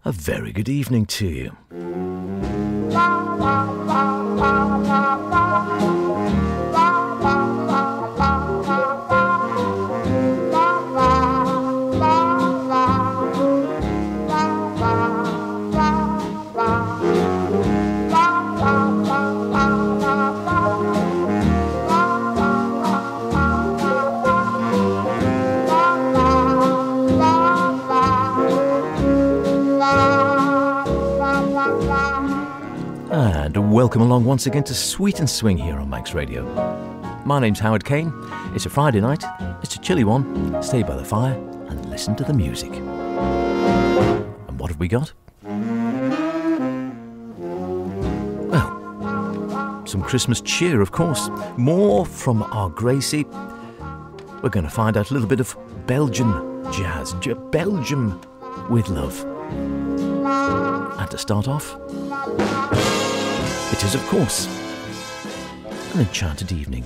A very good evening to you. And welcome along once again to Sweet and Swing here on Manx Radio. My name's Howard Kane. It's a Friday night. It's a chilly one. Stay by the fire and listen to the music. And what have we got? Well, some Christmas cheer, of course. More from our Gracie. We're going to find out a little bit of Belgian jazz. Belgium with love. And to start off, it is, of course, an enchanted evening.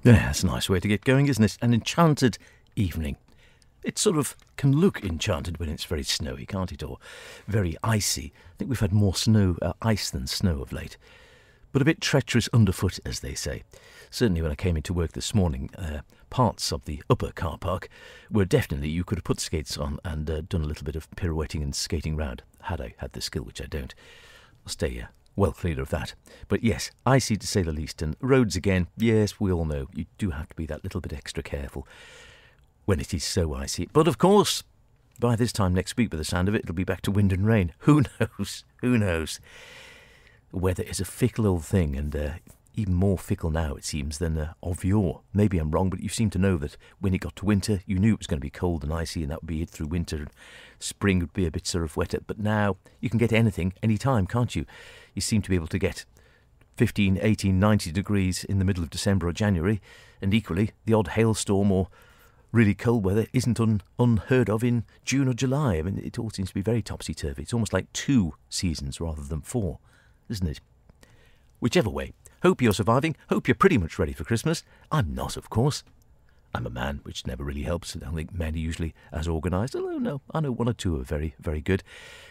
Yeah, that's a nice way to get going, isn't it? An enchanted evening. It sort of can look enchanted when it's very snowy, can't it? Or very icy. I think we've had more ice than snow of late. But a bit treacherous underfoot, as they say. Certainly when I came into work this morning, parts of the upper car park were definitely, you could have put skates on and done a little bit of pirouetting and skating round, had I had the skill, which I don't. I'll stay well clear of that. But yes, icy to say the least. And roads again, yes, we all know, you do have to be that little bit extra careful when it is so icy. But of course, by this time next week, by the sound of it, it'll be back to wind and rain. Who knows? Who knows? Weather is a fickle old thing, and even more fickle now, it seems, than of yore. Maybe I'm wrong, but you seem to know that when it got to winter, you knew it was going to be cold and icy, and that would be it through winter. Spring would be a bit sort of wetter, but now you can get anything, any time, can't you? You seem to be able to get 15, 18, 90 degrees in the middle of December or January, and equally, the odd hailstorm or really cold weather isn't unheard of in June or July. I mean, it all seems to be very topsy-turvy. It's almost like 2 seasons rather than 4, isn't it? Whichever way, Hope you're surviving. Hope you're pretty much ready for Christmas. I'm not, of course. I'm a man, which never really helps. I don't think men are usually as organised. Although, no, I know one or two are very, very good.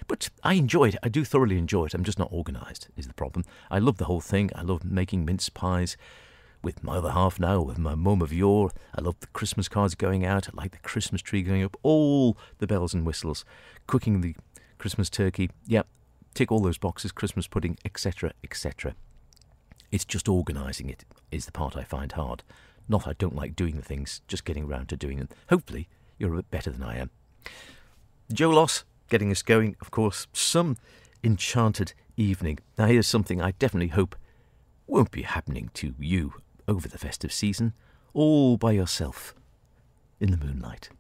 But I enjoy it. I do thoroughly enjoy it. I'm just not organised, is the problem. I love the whole thing. I love making mince pies with my other half now, with my mum of yore. I love the Christmas cards going out. I like the Christmas tree going up. All the bells and whistles. Cooking the Christmas turkey. Yep, tick all those boxes. Christmas pudding, etc., etc. It's just organising it is the part I find hard. Not I don't like doing the things, just getting around to doing them. Hopefully, you're a bit better than I am. Joe Loss, getting us going, of course. Some enchanted evening. Now, here's something I definitely hope won't be happening to you over the festive season, all by yourself in the moonlight.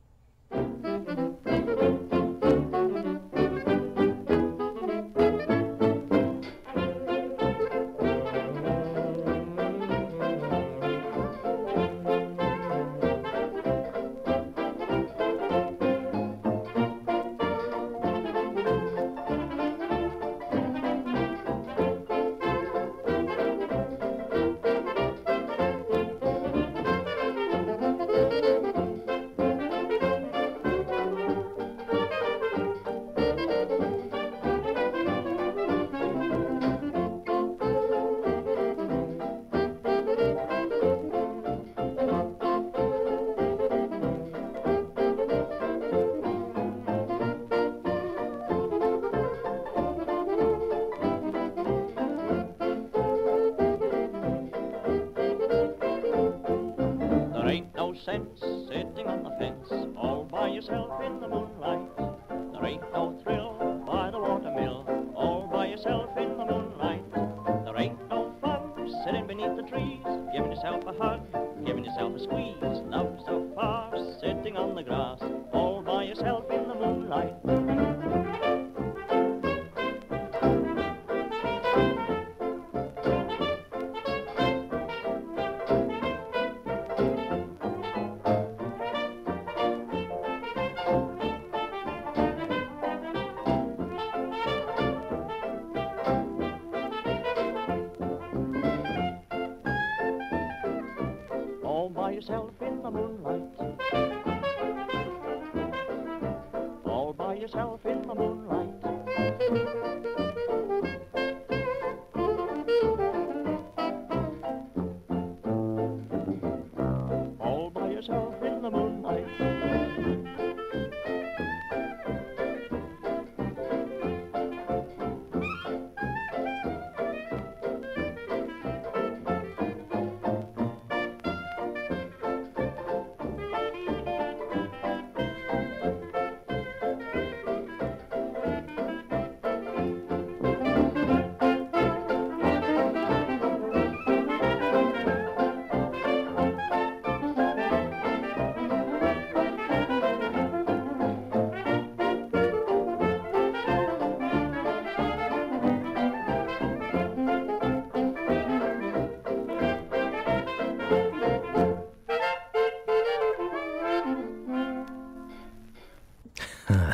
Sense sitting on the fence all by yourself in the moonlight. There ain't no thrill by the watermill all by yourself in the moonlight. There ain't no fun sitting beneath the trees, giving yourself a hug, giving yourself a squeeze. Love so far sitting on the grass all by yourself in the moonlight. Yourself in the moonlight, all by yourself in the moonlight. All by yourself in the moonlight.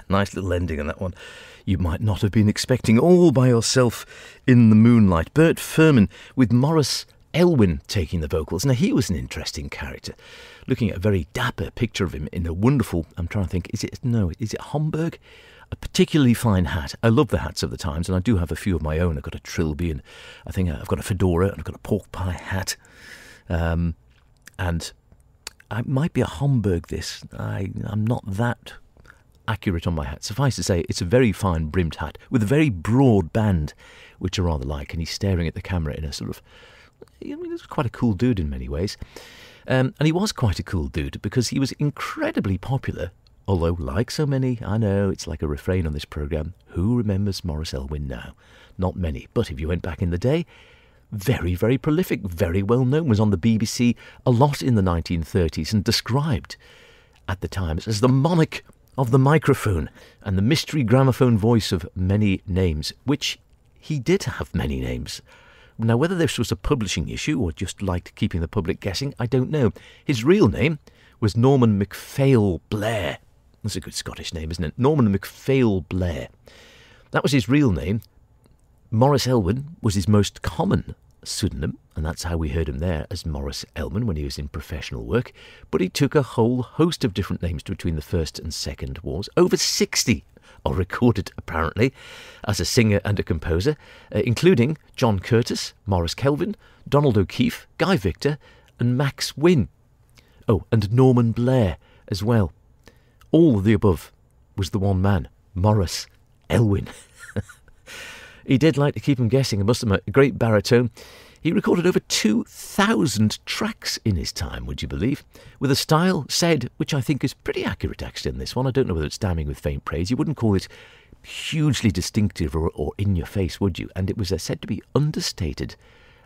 Nice little ending on that one. You might not have been expecting, all by yourself in the moonlight. Bert Furman with Maurice Elwyn taking the vocals. Now, he was an interesting character. Looking at a very dapper picture of him in a wonderful, I'm trying to think, is it Homburg? A particularly fine hat. I love the hats of the times, and I do have a few of my own. I've got a trilby, and I think I've got a fedora, and I've got a pork pie hat. And it might be a Homburg, this. I'm not that accurate on my hat. Suffice to say, it's a very fine brimmed hat with a very broad band, which I rather like, and he's staring at the camera in a sort of, he's quite a cool dude in many ways. And he was quite a cool dude because he was incredibly popular, although like so many, I know it's like a refrain on this programme, who remembers Maurice Elwyn now? Not many, but if you went back in the day, very, very prolific, very well known, was on the BBC a lot in the 1930s and described at the times as the monarch of the microphone and the mystery gramophone voice of many names, which he did have many names. Now, whether this was a publishing issue or just liked keeping the public guessing, I don't know. His real name was Norman MacPhail Blair. That's a good Scottish name, isn't it? Norman MacPhail Blair. That was his real name. Maurice Elwyn was his most common pseudonym, and that's how we heard him there as Morris Elman when he was in professional work, but he took a whole host of different names between the First and Second Wars. Over 60 are recorded, apparently, as a singer and a composer, including John Curtis, Morris Kelvin, Donald O'Keefe, Guy Victor, and Max Wynne. Oh, and Norman Blair as well. All of the above was the one man, Morris Elwyn. He did like to keep him guessing. I must admit, a great baritone. He recorded over 2,000 tracks in his time, would you believe? With a style said, which I think is pretty accurate actually in this one. I don't know whether it's damning with faint praise. You wouldn't call it hugely distinctive or in your face, would you? And it was said to be understated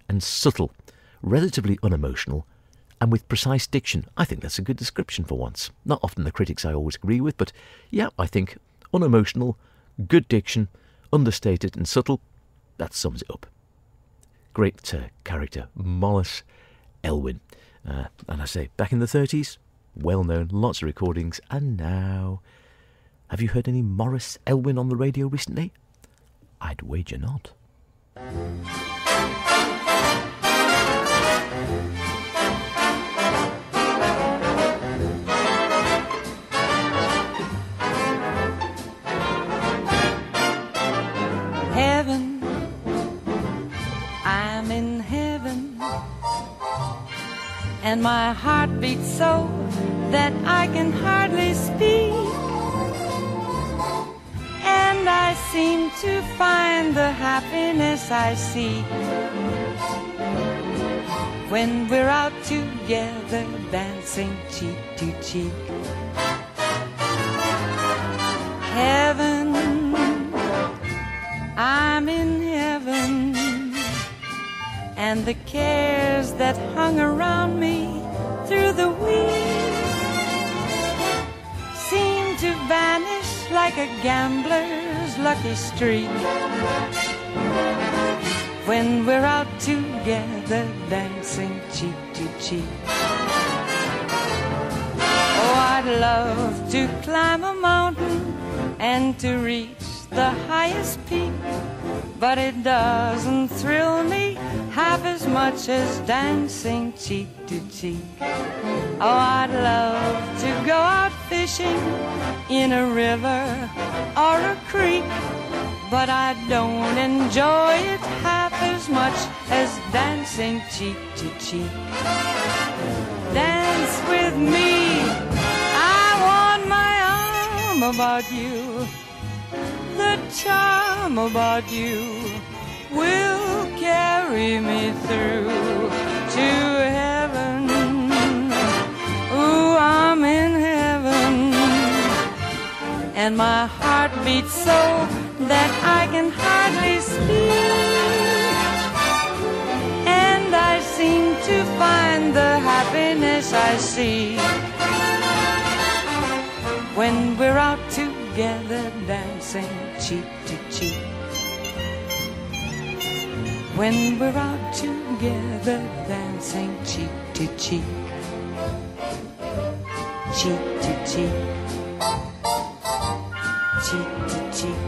and subtle, relatively unemotional, and with precise diction. I think that's a good description for once. Not often the critics I always agree with, but yeah, I think unemotional, good diction, understated and subtle, that sums it up. Great character, Morris Elwyn. And I say, back in the 30s, well known, lots of recordings, and now... Have you heard any Morris Elwyn on the radio recently? I'd wager not. Heaven, I'm in heaven, and my heart beats so that I can hardly speak, and I seem to find the happiness I seek when we're out together dancing cheek to cheek. Heaven, I'm in heaven, and the cares that hung around me through the week seem to vanish like a gambler's lucky streak when we're out together dancing cheek to cheek. Oh, I'd love to climb a mountain and to reach the highest peak, but it doesn't thrill me half as much as dancing cheek to cheek. Oh, I'd love to go out fishing in a river or a creek, but I don't enjoy it half as much as dancing cheek to cheek. Dance with me, I want my arm about you. The charm about you will carry me through to heaven. Ooh, I'm in heaven, and my heart beats so that I can hardly speak, and I seem to find the happiness I seek when we're out together dancing cheek to cheek. When we're out together dancing cheek to cheek. Cheek to cheek. Cheek to cheek.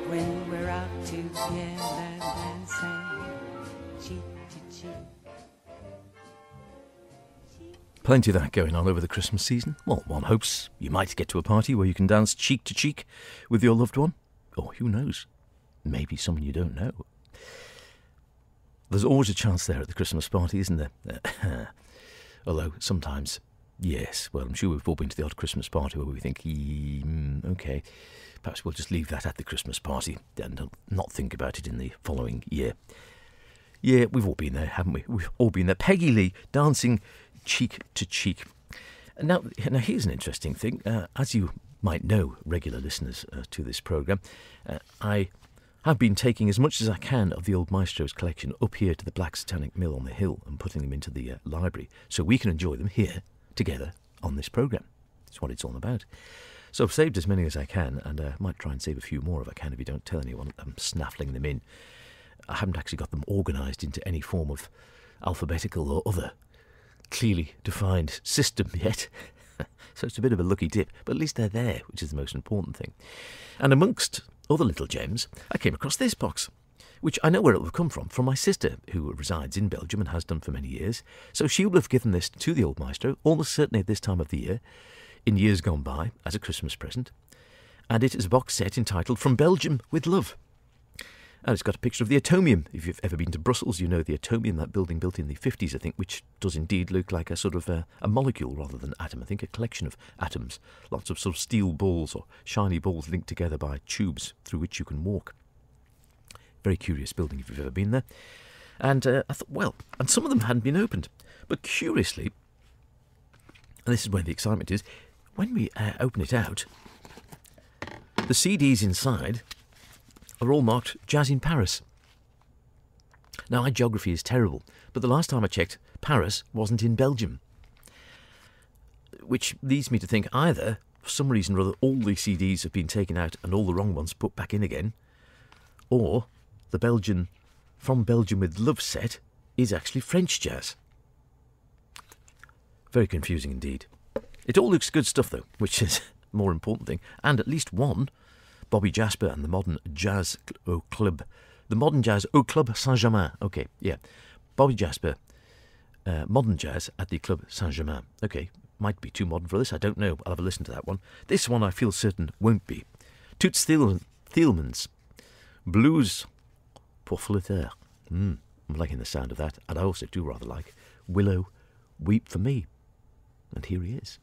When we're out together dancing cheek to cheek. Plenty of that going on over the Christmas season. Well, one hopes you might get to a party where you can dance cheek to cheek with your loved one. Or who knows, maybe someone you don't know. There's always a chance there at the Christmas party, isn't there? Although sometimes, yes, well, I'm sure we've all been to the odd Christmas party where we think, okay, perhaps we'll just leave that at the Christmas party and not think about it in the following year. Yeah, we've all been there, haven't we? We've all been there. Peggy Lee dancing cheek to cheek. Now here's an interesting thing. As you might know, regular listeners to this programme, I have been taking as much as I can of the old Maestro's collection up here to the Black Satanic Mill on the hill and putting them into the library so we can enjoy them here together on this programme. That's what it's all about. So I've saved as many as I can, and I might try and save a few more if I can, if you don't tell anyone I'm snaffling them in. I haven't actually got them organised into any form of alphabetical or other clearly defined system yet. So it's a bit of a lucky dip, but at least they're there, which is the most important thing. And amongst other little gems, I came across this box. which I know where it will have come from my sister, who resides in Belgium and has done for many years. So she will have given this to the old maestro, almost certainly at this time of the year, in years gone by, as a Christmas present. And it is a box set entitled From Belgium with Love. And it's got a picture of the atomium. If you've ever been to Brussels, you know the atomium, that building built in the 50s, I think, which does indeed look like a sort of a molecule rather than atom. I think a collection of atoms. Lots of sort of steel balls or shiny balls linked together by tubes through which you can walk. Very curious building if you've ever been there. And I thought, well, and some of them hadn't been opened. But curiously, and this is where the excitement is, when we open it out, the CDs inside are all marked Jazz in Paris. Now, my geography is terrible, but the last time I checked, Paris wasn't in Belgium. Which leads me to think either, for some reason or other, all the CDs have been taken out and all the wrong ones put back in again, or the Belgian From Belgium with Love set is actually French jazz. Very confusing indeed. It all looks good stuff, though, which is the more important thing. And at least one, Bobby Jasper and the Modern Jazz au Club. The Modern Jazz au Club Saint-Germain. Okay, yeah. Bobby Jasper, Modern Jazz at the Club Saint-Germain. Okay, might be too modern for this, I don't know. I'll have a listen to that one. This one I feel certain won't be. Toots Thielmans, Blues pour Flûter. I'm liking the sound of that. And I also do rather like Willow, Weep for Me. And here he is.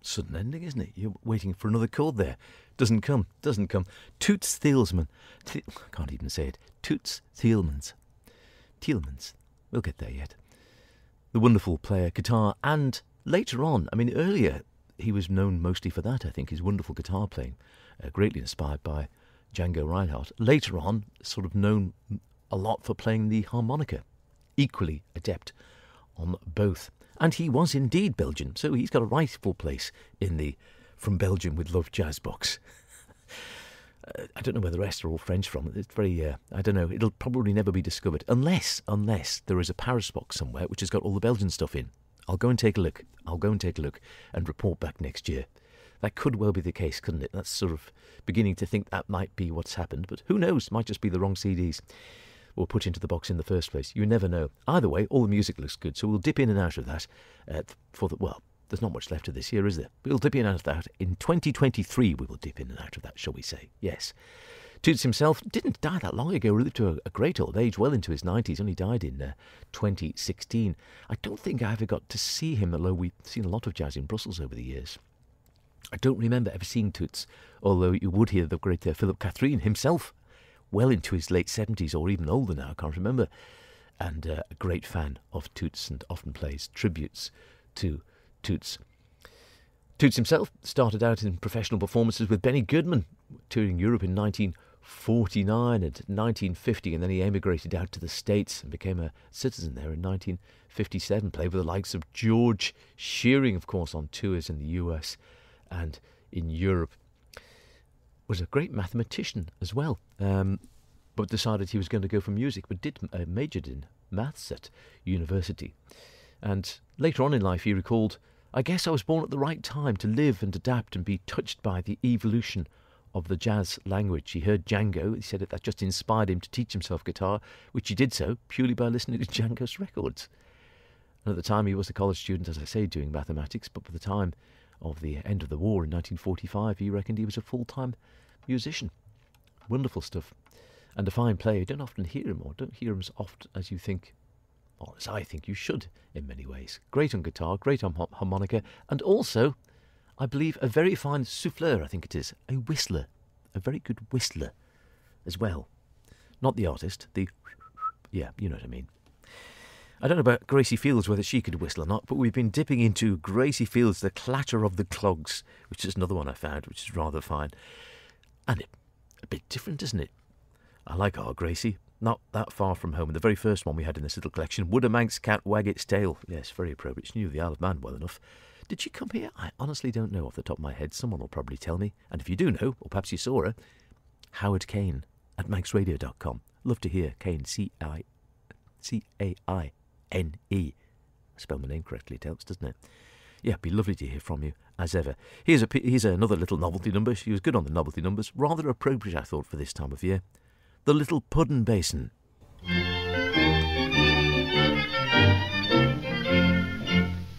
Sudden ending, isn't it? You're waiting for another chord there. Doesn't come. Toots Thielmans. I can't even say it. Toots Thielmans. Thielmans. We'll get there yet. The wonderful player guitar, and later on, I mean, earlier he was known mostly for that, I think, his wonderful guitar playing, greatly inspired by Django Reinhardt. Later on, sort of known a lot for playing the harmonica, equally adept on both. And he was indeed Belgian, so he's got a rightful place in the From Belgium with Love jazz box. I don't know where the rest are all French from. It's very, I don't know, it'll probably never be discovered. Unless there is a Paris box somewhere which has got all the Belgian stuff in. I'll go and take a look and report back next year. That could well be the case, couldn't it? That's sort of beginning to think that might be what's happened, but who knows? Might just be the wrong CDs were put into the box in the first place. You never know. Either way, all the music looks good, so we'll dip in and out of that well, there's not much left of this year, is there? We'll dip in and out of that. In 2023, we will dip in and out of that, shall we say. Yes. Toots himself didn't die that long ago, lived to a great old age, well into his 90s, only died in 2016. I don't think I ever got to see him, although we've seen a lot of jazz in Brussels over the years. I don't remember ever seeing Toots, although you would hear the great Philip Catherine himself, well into his late 70s or even older now, I can't remember, and a great fan of Toots and often plays tributes to Toots. Toots himself started out in professional performances with Benny Goodman, touring Europe in 1949 and 1950, and then he emigrated out to the States and became a citizen there in 1957, played with the likes of George Shearing, of course, on tours in the US and in Europe. Was a great mathematician as well, but decided he was going to go for music, but majored in maths at university. And later on in life he recalled, I guess I was born at the right time to live and adapt and be touched by the evolution of the jazz language. He heard Django, he said that just inspired him to teach himself guitar, which he did so purely by listening to Django's records. And at the time he was a college student, as I say, doing mathematics, but by the time of the end of the war in 1945, he reckoned he was a full-time musician. Wonderful stuff. And a fine player. You don't often hear him, or don't hear him as often as you think, or as I think you should in many ways. Great on guitar, great on harmonica, and also, I believe, a very fine souffleur, I think it is. A whistler. A very good whistler as well. Not the artist, yeah, you know what I mean. I don't know about Gracie Fields, whether she could whistle or not, but we've been dipping into Gracie Fields' The Clatter of the Clogs, which is another one I found, which is rather fine. And a bit different, isn't it? I like our Gracie. Not that far from home. And the very first one we had in this little collection, Would a Manx Cat Wag its Tail? Yes, very appropriate. She knew the Isle of Man well enough. Did she come here? I honestly don't know off the top of my head. Someone will probably tell me. And if you do know, or perhaps you saw her, Howard Kane at manxradio.com. Love to hear Kane, C-A-I-N-E. I spell my name correctly, it helps, doesn't it? Yeah, it'd be lovely to hear from you, as ever. Here's another little novelty number. She was good on the novelty numbers. Rather appropriate, I thought, for this time of year. The Little Puddin' Basin.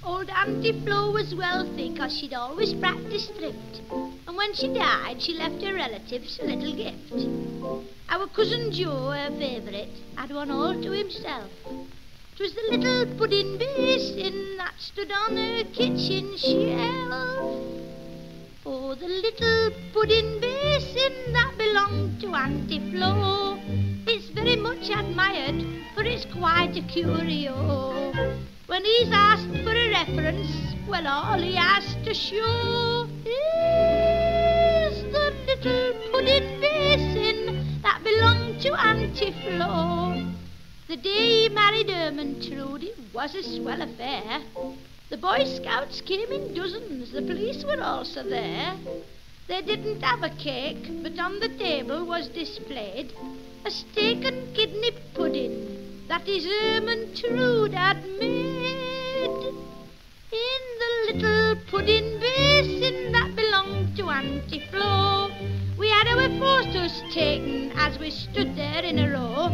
Old Auntie Flo was wealthy 'cause she'd always practiced thrift. And when she died, she left her relatives a little gift. Our cousin Joe, her favourite, had one all to himself. 'Twas the little pudding basin that stood on her kitchen shelf. Oh, the little pudding basin that belonged to Auntie Flo. It's very much admired, for it's quite a curio. When he's asked for a reference, well, all he has to show is the little pudding basin that belonged to Auntie Flo. The day he married Ermintrude, it was a swell affair. The Boy Scouts came in dozens, the police were also there. They didn't have a cake, but on the table was displayed a steak and kidney pudding that his Ermintrude had made. In the little pudding basin that belonged to to Auntie Flo. We had our photos taken as we stood there in a row.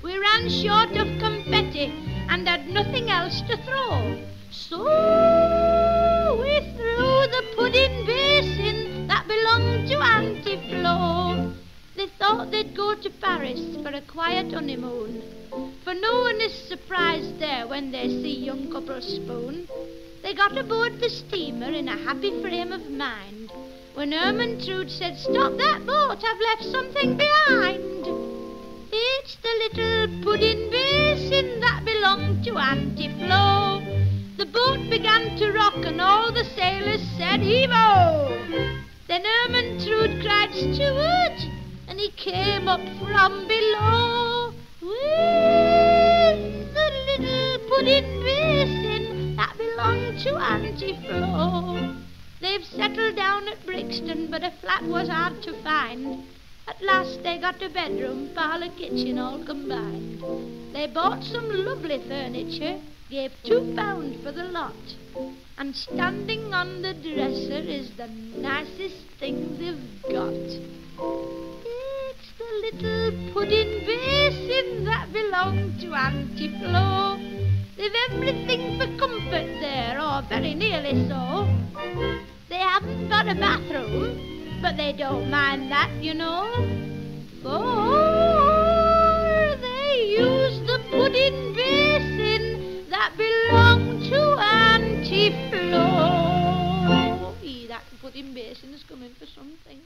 We ran short of confetti and had nothing else to throw. So we threw the pudding basin that belonged to Auntie Flo. They thought they'd go to Paris for a quiet honeymoon, for no one is surprised there when they see young couples spoon. They got aboard the steamer in a happy frame of mind, when Ermentrude said, "Stop that boat, I've left something behind." It's the little pudding basin that belonged to Auntie Flo. The boat began to rock and all the sailors said, "Heave-o!" Then Ermentrude cried, "Steward!" and he came up from below. With the little pudding basin that belonged to Auntie Flo. They've settled down at Brixton, but a flat was hard to find. At last they got a bedroom, parlour, kitchen all combined. They bought some lovely furniture, gave £2 for the lot, and standing on the dresser is the nicest thing they've got. It's the little pudding basin that belonged to Auntie Flo. They've everything for comfort there, or very nearly so. They haven't got a bathroom, but they don't mind that, you know, for they use the pudding basin that belonged to Auntie Flo. That pudding basin is coming for some things.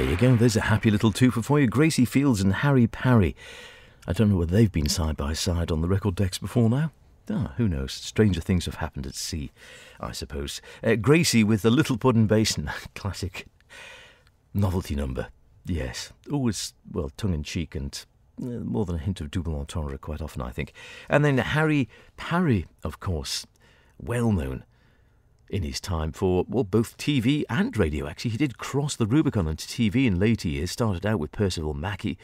There you go, there's a happy little twofer for you. Gracie Fields and Harry Parry. I don't know whether they've been side by side on the record decks before now. Who knows? Stranger things have happened at sea, I suppose. Gracie with the Little Puddin' Basin. Classic novelty number. Yes. Always, well, tongue-in-cheek and more than a hint of double entendre quite often, I think. And then Harry Parry, of course, well known in his time for, well, both TV and radio, actually. He did cross the Rubicon onto TV in later years, started out with Percival Mackey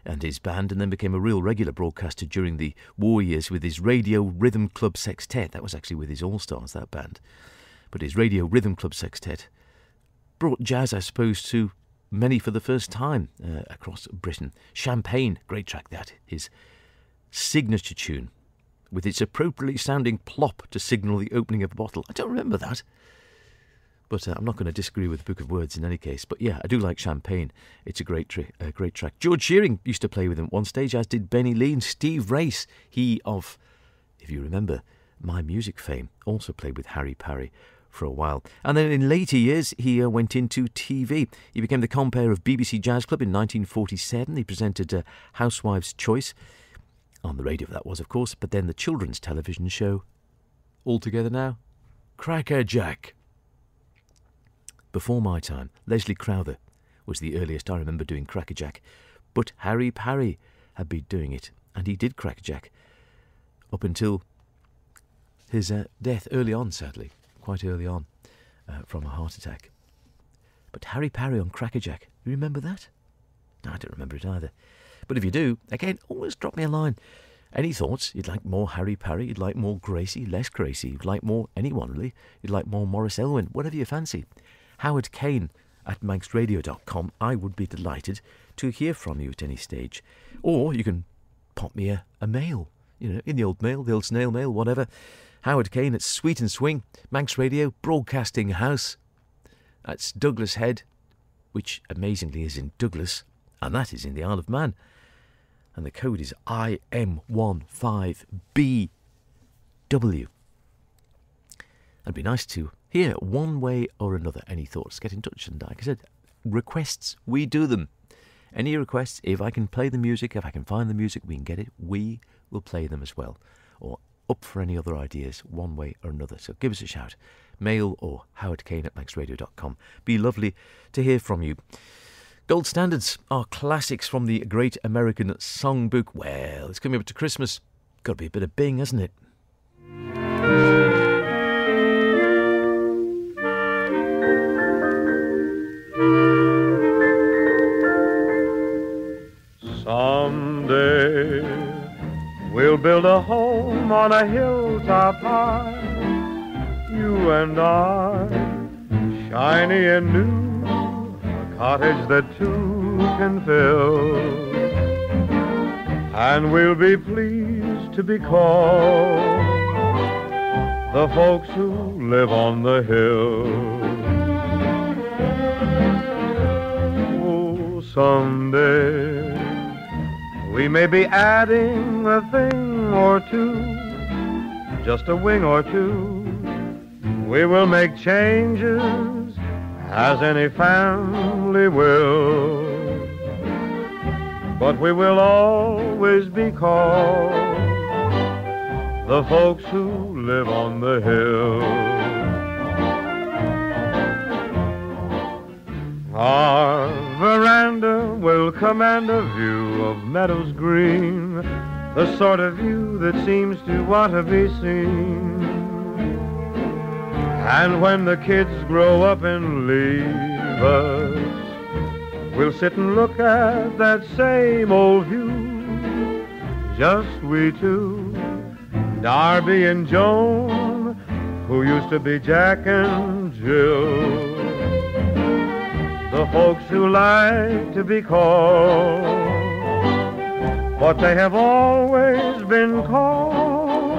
and his band, and then became a real regular broadcaster during the war years with his Radio Rhythm Club Sextet. That was actually with his All-Stars, that band. But his Radio Rhythm Club Sextet brought jazz, I suppose, to many for the first time across Britain. Champagne, great track that, his signature tune, with its appropriately sounding plop to signal the opening of a bottle. I don't remember that. But I'm not going to disagree with the Book of Words in any case. But yeah, I do like Champagne. It's a great track. George Shearing used to play with him at one stage, as did Benny Lee. And Steve Race, he of, if you remember, My Music fame, also played with Harry Parry for a while. And then in later years, he went into TV. He became the compere of BBC Jazz Club in 1947. He presented Housewife's Choice. On the radio, that was, of course, but then the children's television show, all together now, Cracker Jack. Before my time, Leslie Crowther was the earliest I remember doing Cracker Jack, but Harry Parry had been doing it, and he did Cracker Jack up until his death early on, sadly, quite early on, from a heart attack. But Harry Parry on Cracker Jack, you remember that? No, I don't remember it either. But if you do, again, always drop me a line. Any thoughts? You'd like more Harry Parry? You'd like more Gracie? Less Gracie? You'd like more anyone, really? You'd like more Maurice Elwin? Whatever you fancy. Howard Kane at manxradio.com. I would be delighted to hear from you at any stage. Or you can pop me a mail, in the old mail, the old snail mail, whatever. Howard Kane at Sweet and Swing, Manx Radio, Broadcasting House. That's Douglas Head, which amazingly is in Douglas, and that is in the Isle of Man. And the code is IM15BW. It'd be nice to hear one way or another any thoughts. Get in touch, and like I said, requests, we do them. Any requests, if I can play the music, if I can find the music, we can get it, we will play them as well. Or up for any other ideas, one way or another. So give us a shout. Mail or howardkane at manxradio.com. Be lovely to hear from you. Gold standards are classics from the Great American Songbook. Well, it's coming up to Christmas. Got to be a bit of Bing, hasn't it? Someday we'll build a home on a hilltop high, you and I, shiny and new, cottage that two can fill, and we'll be pleased to be called the folks who live on the hill. Oh, someday we may be adding a thing or two, just a wing or two. We will make changes as any family will, but we will always be called the folks who live on the hill. Our veranda will command a view of meadows green, the sort of view that seems to want to be seen. And when the kids grow up and leave us, we'll sit and look at that same old view, just we two, Darby and Joan, who used to be Jack and Jill, the folks who like to be called what they have always been called,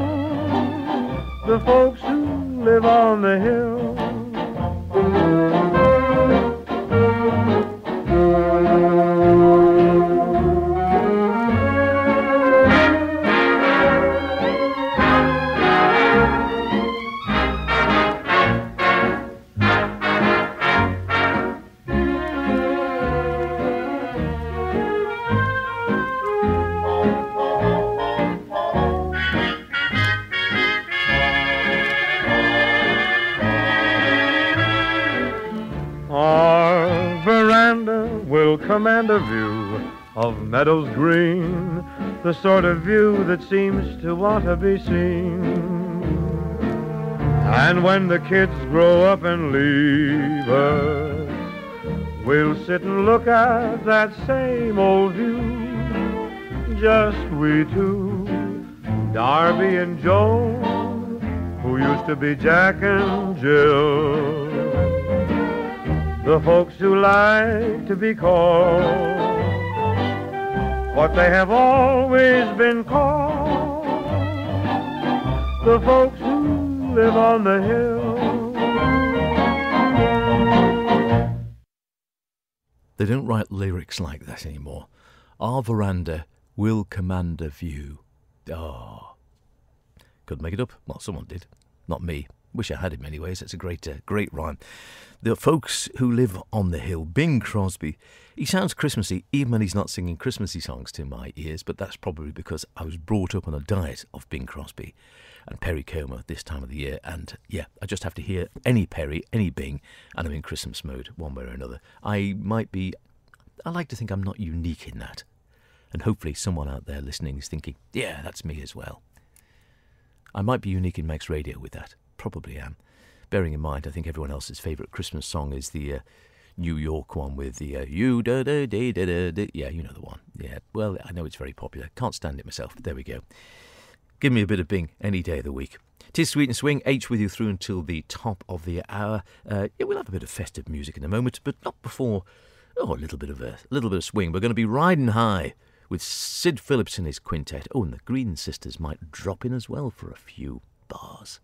the folks who live on the hill. command a view of meadows green, the sort of view that seems to want to be seen. And when the kids grow up and leave us, we'll sit and look at that same old view, just we two, Darby and Joe, who used to be Jack and Jill, the folks who like to be called what they have always been called, the folks who live on the hill. They don't write lyrics like that anymore. Our veranda will command a view. Oh, couldn't make it up. Well, someone did. Not me. Wish I had him anyways. It's a great rhyme. The folks who live on the hill. Bing Crosby. He sounds Christmassy even when he's not singing Christmassy songs to my ears, but that's probably because I was brought up on a diet of Bing Crosby and Perry Como this time of the year. And yeah, I just have to hear any Perry, any Bing, and I'm in Christmas mode one way or another. I like to think I'm not unique in that. And hopefully someone out there listening is thinking, yeah, that's me as well. I might be unique in Max Radio with that. Probably am. Bearing in mind, I think everyone else's favourite Christmas song is the New York one with the you da da da da da da. Yeah, you know the one. Yeah, well, I know it's very popular. Can't stand it myself. There we go. Give me a bit of Bing any day of the week. 'Tis Sweet and Swing, H with you through until the top of the hour. Yeah, we'll have a bit of festive music in a moment, but not before. Oh, a little bit of swing. We're going to be riding high with Sid Phillips and his quintet. Oh, and the Green Sisters might drop in as well for a few bars.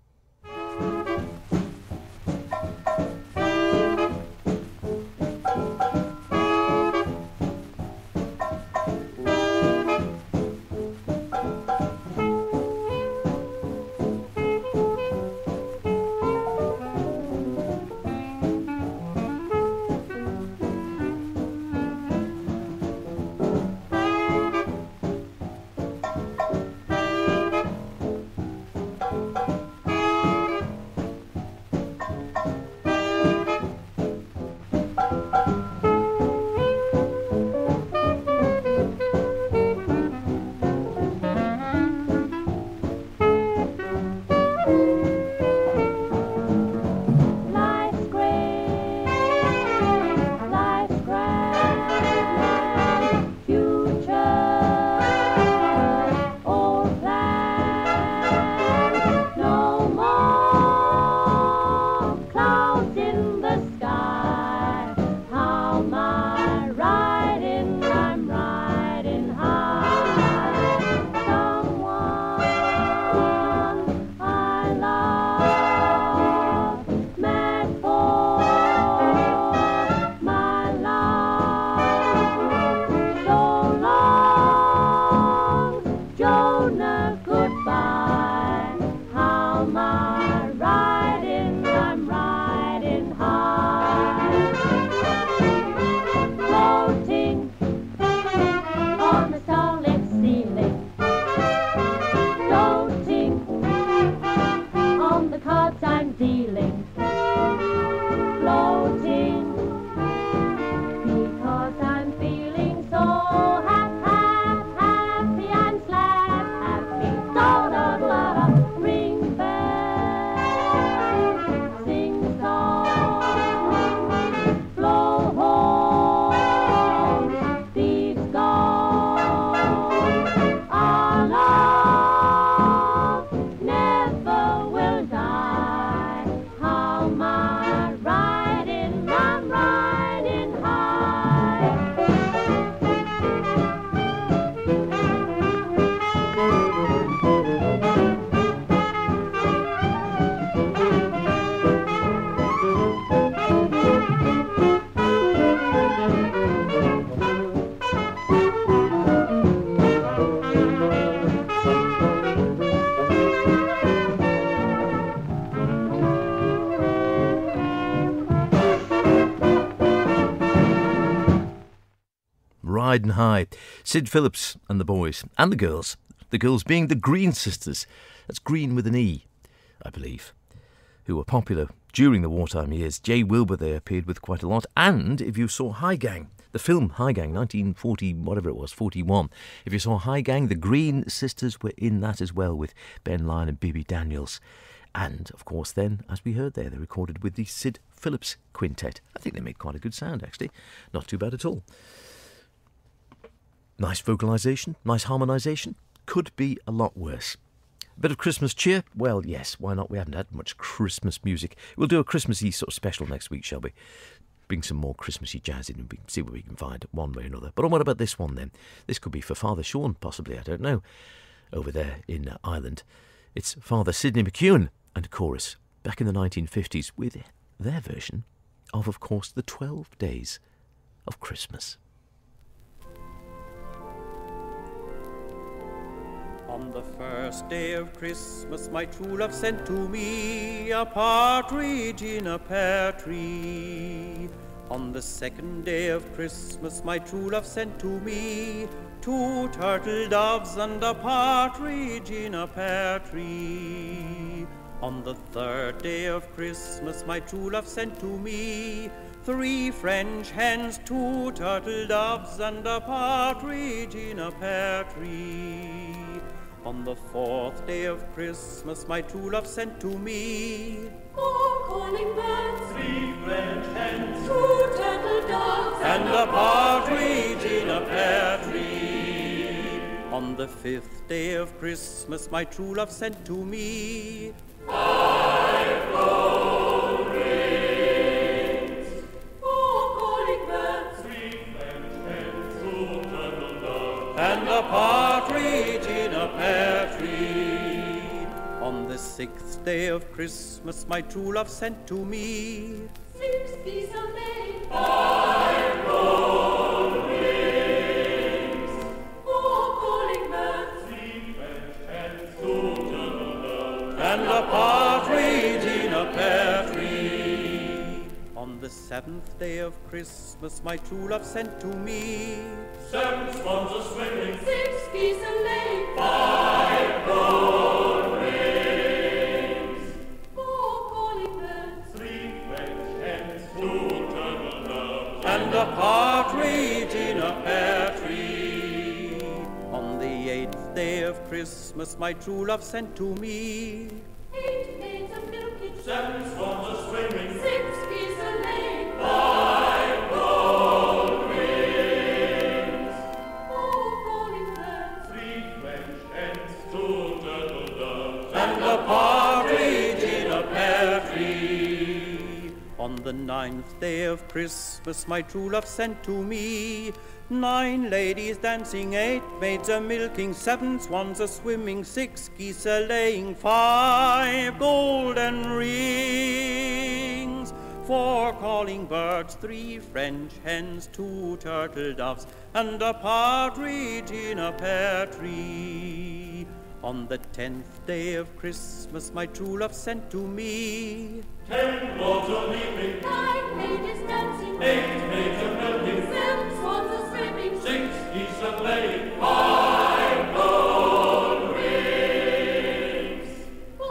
Riding high. Sid Phillips and the boys, and the girls being the Green Sisters. That's Green with an E, I believe, who were popular during the wartime years. Jay Wilbur they appeared with quite a lot, and if you saw High Gang, The film High Gang, 1940, whatever it was, 41. If you saw High Gang, the Green Sisters were in that as well, with Ben Lyon and Bibi Daniels. And, of course, then, as we heard there, they recorded with the Sid Phillips Quintet. I think they made quite a good sound, actually. Not too bad at all. Nice vocalisation, nice harmonisation. Could be a lot worse. A bit of Christmas cheer? Well, yes, why not? We haven't had much Christmas music. We'll do a Christmassy sort of special next week, shall we? Bring some more Christmassy jazz in and see what we can find one way or another. But what about this one then? This could be for Father Sean, possibly, I don't know, over there in Ireland. It's Father Sidney McEwan and chorus back in the 1950s with their version of course, the 12 Days of Christmas. On the first day of Christmas, my true love sent to me a partridge in a pear tree. On the second day of Christmas, my true love sent to me 2 turtle doves and a partridge in a pear tree. On the third day of Christmas, my true love sent to me 3 French hens, 2 turtle doves and a partridge in a pear tree. On the fourth day of Christmas, my true love sent to me 4 calling birds, 3 French hens, 2 turtle doves, and a partridge in a pear tree. On the fifth day of Christmas, my true love sent to me 5 gold rings, 4 calling birds, 3 French hens, 2 turtle doves, and a partridge in a pear tree. On the sixth day of Christmas, my true love sent to me 6 geese a laying, 5 gold rings, 4 calling birds, 3 French hens, 2 turtle doves, and a partridge in a pear tree. On the seventh day of Christmas, my true love sent to me 7 swans a swimming, 6 geese a laying, 5 gold rings, 4 calling birds, 3 French hens, 2 turtle doves, and a partridge in a pear tree. On the eighth day of Christmas, my true love sent to me 8 maids a milking, 7 swans a swimming, 6 geese a laying, 5 gold rings, 4 calling birds, 3 French hens, 2 turtle doves, and a partridge in a pear tree. On the ninth day of Christmas, my true love sent to me 9 ladies dancing, 8 maids a milking, 7 swans a swimming, 6 geese a laying, 5 golden rings, 4 calling birds, 3 French hens, 2 turtle doves, and a partridge in a pear tree. On the 10th day of Christmas, my true love sent to me 10 lords a leaping, 9 ladies dancing, 8 maids a milking, 7 swans a swimming, 6 geese a laying, 5 gold rings, 4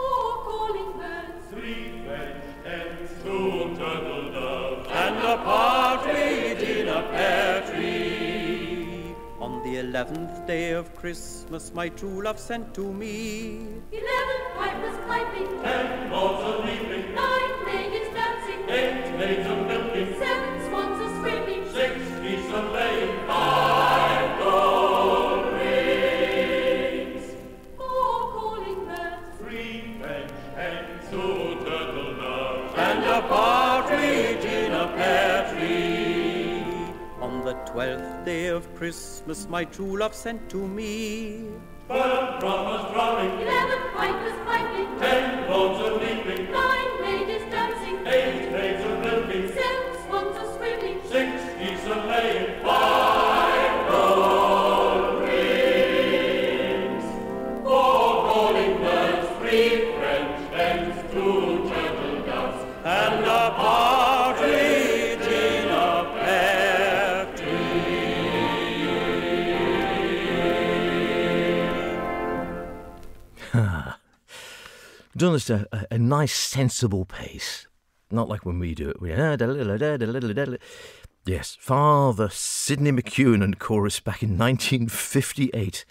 calling birds, 3 French hens, 2 turtle doves, and a partridge in a pear tree. On the 11th day of Christmas, my true love sent to me 11 pipers piping, 10 lords a leaping, 9 ladies dancing, 8 maids a milking, 7 swans a swimming, 6 geese a laying, 5 gold rings, 4 calling birds, 3 French hens, 2 turtle doves, and a partridge in a pear tree. On the 12th day of Christmas, my true love sent to me 12 drummers drumming, 11 pipers piping, 10 lords a leaping, 9 ladies dancing, 8 maids a milking, 7 swans a swimming, 6 geese a laying, 5 gold rings, 4 calling birds, 3 French hens, 2 turtle doves, and a partridge in a pear tree. Done this at a nice, sensible pace. Not like when we do it. Yes, Father Sidney McEwan and chorus back in 1958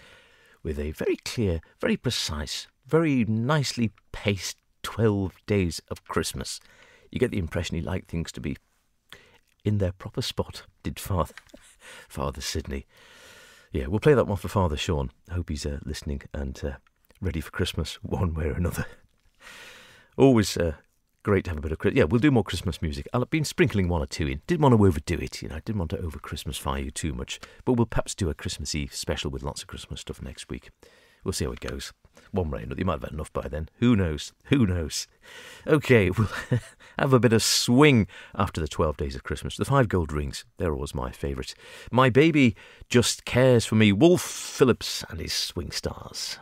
with a very clear, very precise, very nicely paced 12 Days of Christmas. You get the impression he liked things to be in their proper spot, did Father Sidney. Yeah, we'll play that one for Father Sean. I hope he's listening and ready for Christmas one way or another. Always great to have a bit of Christmas. Yeah, we'll do more Christmas music. I've been sprinkling one or two in. Didn't want to overdo it, you know. I didn't want to over-Christmasify you too much. But we'll perhaps do a Christmas Eve special with lots of Christmas stuff next week. We'll see how it goes. One way or another. You might have had enough by then. Who knows? Who knows? OK, we'll have a bit of swing after the 12 Days of Christmas. The 5 Gold Rings, they're always my favourite. My Baby Just Cares for Me. Wolf Phillips and his Swing Stars.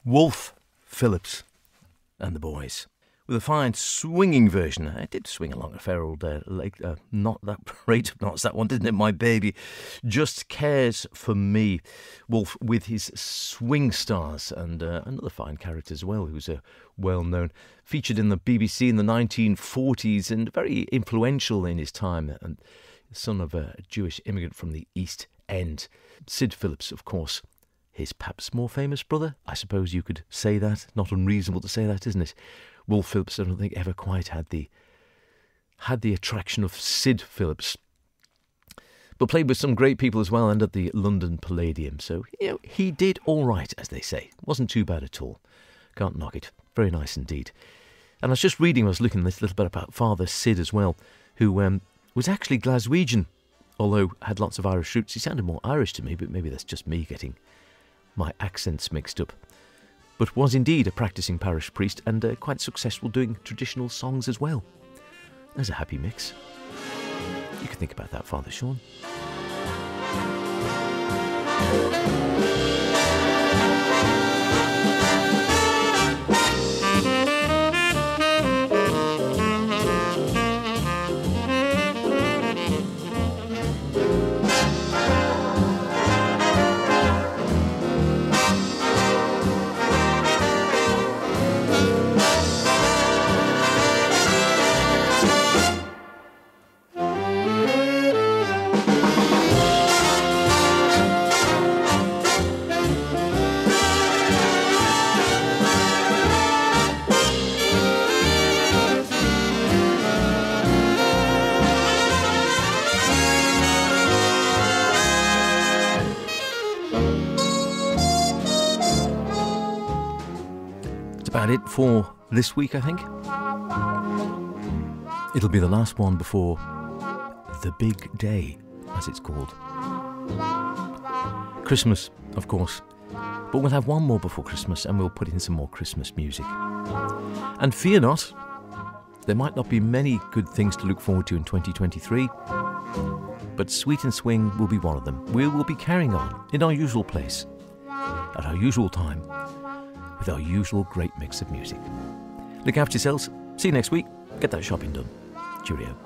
Wolf Phillips and the Boys, with a fine swinging version. I did swing along a fair old not that rate of knots, that one, didn't it? My Baby Just Cares for Me. Wolf with his Swing Stars, and another fine character as well, who's well known, featured in the BBC in the 1940s and very influential in his time, and son of a Jewish immigrant from the East End. Sid Phillips, of course, his perhaps more famous brother. I suppose you could say that. Not unreasonable to say that, isn't it? Wolf Phillips, I don't think, ever quite had the attraction of Sid Phillips. But played with some great people as well, and at the London Palladium. So, you know, he did all right, as they say. Wasn't too bad at all. Can't knock it. Very nice indeed. And I was just reading, I was looking a little bit about Father Sid as well, who was actually Glaswegian, although had lots of Irish roots. He sounded more Irish to me, but maybe that's just me getting my accents mixed up. But was indeed a practising parish priest and quite successful doing traditional songs as well. There's a happy mix. You can think about that, Father Sean. about it for this week, I think. It'll be the last one before the big day, as it's called. Christmas, of course. But we'll have one more before Christmas and we'll put in some more Christmas music. And fear not, there might not be many good things to look forward to in 2023, but Sweet and Swing will be one of them. We will be carrying on in our usual place, at our usual time, with our usual great mix of music. Look after yourselves. See you next week. Get that shopping done. Cheerio.